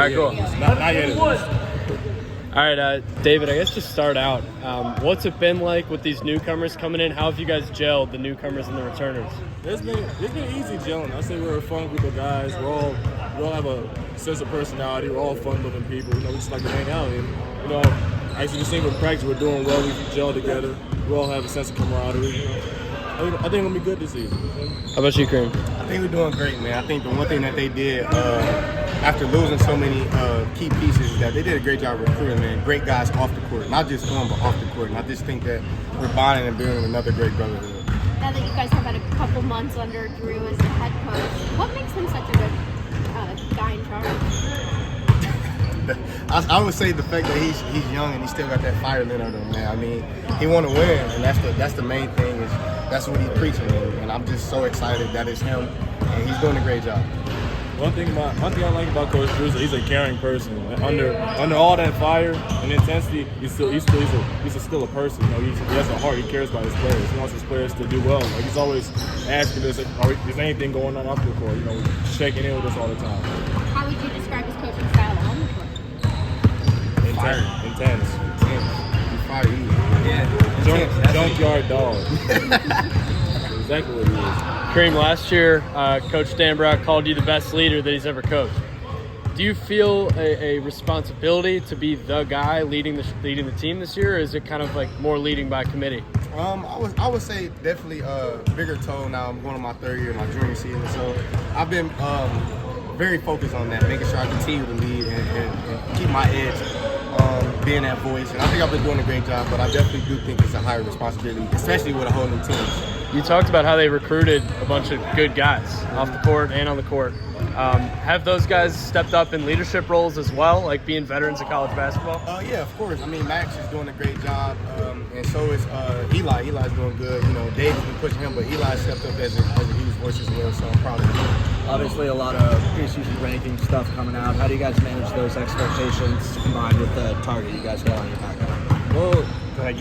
right, cool. Not yet. All right, David, I guess to start out, what's it been like with these newcomers coming in? How have you guys gelled, the newcomers and the returners? It's been easy gelling. I say we're a fun group of guys. We all have a sense of personality. We're all fun-loving people. We just like to hang out. And as you can see with practice, we're doing well. We gel together. We all have a sense of camaraderie. I think we're gonna be good this season. How about you, Kareem? I think we're doing great, man. I think the one thing that they did after losing so many key pieces is that they did a great job recruiting, man. Great guys off the court, not just on, but off the court. And I just think that we're bonding and building another great brotherhood. Now that you guys have had a couple months under Dru as the head coach, what makes him such a good guy in charge? I would say the fact that he's young and he still got that fire in him, man. I mean, he want to win, and that's the main thing. Is that's what he's preaching, and I'm just so excited that it's him, and he's doing a great job. One thing I like about Coach Dru is that he's a caring person. Under all that fire and intensity, he's still a person. He has a heart. He cares about his players. He wants his players to do well. Like he's always asking us, is anything going on off the court? Checking in with us all the time. How would you describe his coaching style on the court? Intense. Fire. Yeah. Junkyard dog. Exactly what he is. Kareem, last year, Coach Dan Brown called you the best leader that he's ever coached. Do you feel a responsibility to be the guy leading the team this year, or is it kind of like more leading by committee? I would say definitely a bigger toe now. I'm going on my third year, my junior season, so I've been very focused on that, making sure I continue to lead and keep my edge. Being that voice, and I think I've been doing a great job, but I definitely do think it's a higher responsibility, especially with a whole new team. You talked about how they recruited a bunch of good guys off the court and on the court. Have those guys stepped up in leadership roles as well, like being veterans of college basketball? Yeah, of course. I mean, Max is doing a great job, and so is Eli. Eli's doing good. Dave's been pushing him, but Eli stepped up as a huge voice as well, so I'm proud of him. Obviously, a lot of preseason ranking stuff coming out. How do you guys manage those expectations combined with the target you guys got on your back? Well, I'm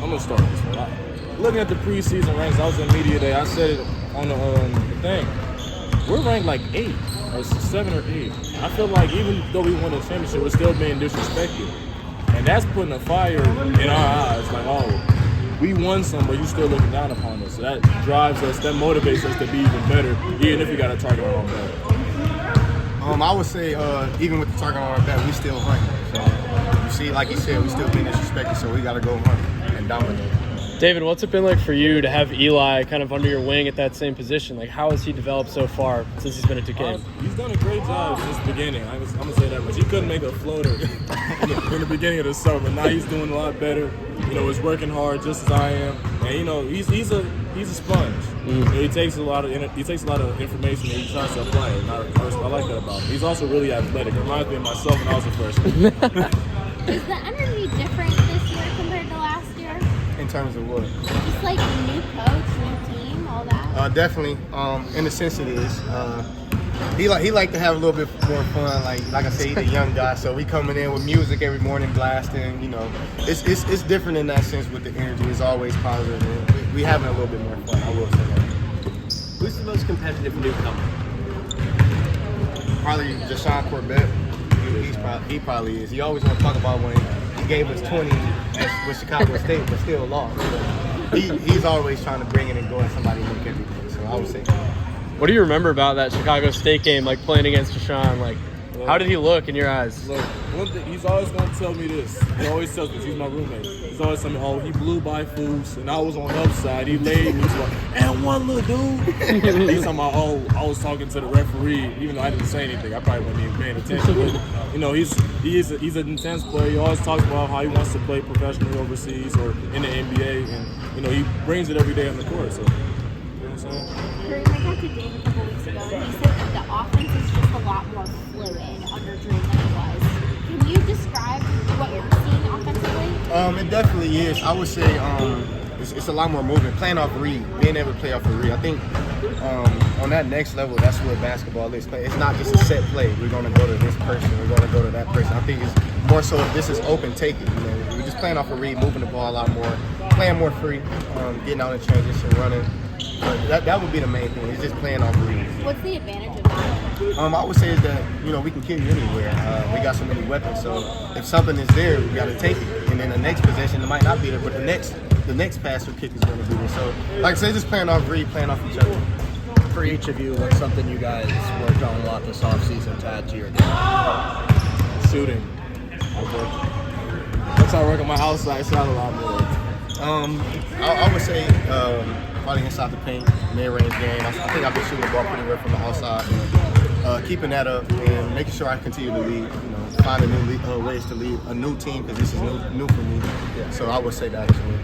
going to start this one. Looking at the preseason ranks, I was in media day. I said it on the thing. We're ranked like 8 or 7 or 8. I feel like even though we won the championship, we're still being disrespected. And that's putting a fire in our eyes. Like, oh, we won some, but you're still looking down upon us. So that drives us, that motivates us to be even better, even if we got a target on our back. I would say even with the target on our back, we still hunt. So you see, like you said, we still being disrespected, so we got to go hunt and dominate. David, what's it been like for you to have Eli kind of under your wing at that same position? Like, how has he developed so far since he's been at Duquesne? He's done a great job since the beginning. I'm going to say that much. He couldn't make a floater in the beginning of the summer. Now he's doing a lot better. He's working hard just as I am. And, he's a sponge. He takes a lot of information and he tries to apply it. And I like that about him. He's also really athletic. It reminds me of myself when I was a freshman. Is the energy different this year compared to last year? In terms of what? Just like new coach, new team, all that? Definitely. In a sense it is. He like to have a little bit more fun. Like I say, he's a young guy, so we coming in with music every morning, blasting. It's different in that sense with the energy. It's always positive. And we having a little bit more fun. I will say that. Who's the most competitive newcomer? Probably Jashawn Corbett. He probably is. He always want to talk about when he gave us 20 with Chicago State, but still lost. So he's always trying to bring it and go at somebody and make everything. So I would say. What do you remember about that Chicago State game, like playing against Deshaun? Like, how did he look in your eyes? Look, one thing, he's always going to tell me this. He always tells me, he's my roommate. He's always telling me, oh, he blew by Foos, and I was on the other side. He laid, and he was like, and one little dude. He's talking about, oh, I was talking to the referee, even though I didn't say anything. I probably wasn't even paying attention. But, he's an intense player. He always talks about how he wants to play professionally overseas or in the NBA, and, he brings it every day on the court. So, what I'm saying? Kareem, I talked to Dave a couple weeks ago, and he said that the offense is just a lot more fluid under Dru than it was. Can you describe what you're seeing offensively? It definitely is. I would say it's a lot more movement, playing off read, being able to play off a read. I think on that next level, that's what basketball is. It's not just a set play. We're going to go to this person. We're going to go to that person. I think it's more so if this is open, take it. We're just playing off a read, moving the ball a lot more, playing more free, getting out in transition, running. But that would be the main thing. It's just playing off reads. What's the advantage of that? I would say that, you know, we can kill you anywhere. We got so many weapons, so if something is there, we got to take it. And then the next possession, it might not be there, but the next pass or kick is going to be there. So, like I said, just playing off read, playing off each other. For each of you, what's something you guys worked on a lot this offseason to add to your game? Shooting. Once I work on my outside shot a lot more. I would say probably inside the paint, mid-range game. I think I've been shooting the ball pretty well from the outside. Keeping that up and making sure I continue to lead. You know, finding new ways to lead a new team because this is new for me. Yeah. So I would say that as well.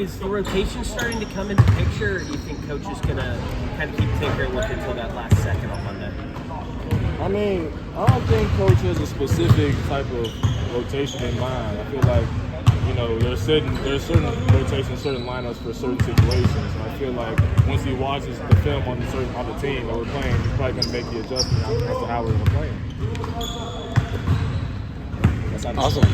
Is the rotation starting to come into picture, or do you think Coach is going to kind of keep tinkering with it until that last second on Monday? I mean, I don't think Coach has a specific type of rotation in mind. I feel like, you know, there's certain rotations, certain lineups for certain situations. And I feel like once he watches the film on the team that we're playing, he's probably going to make the adjustment as to how we're going to play. That's Awesome.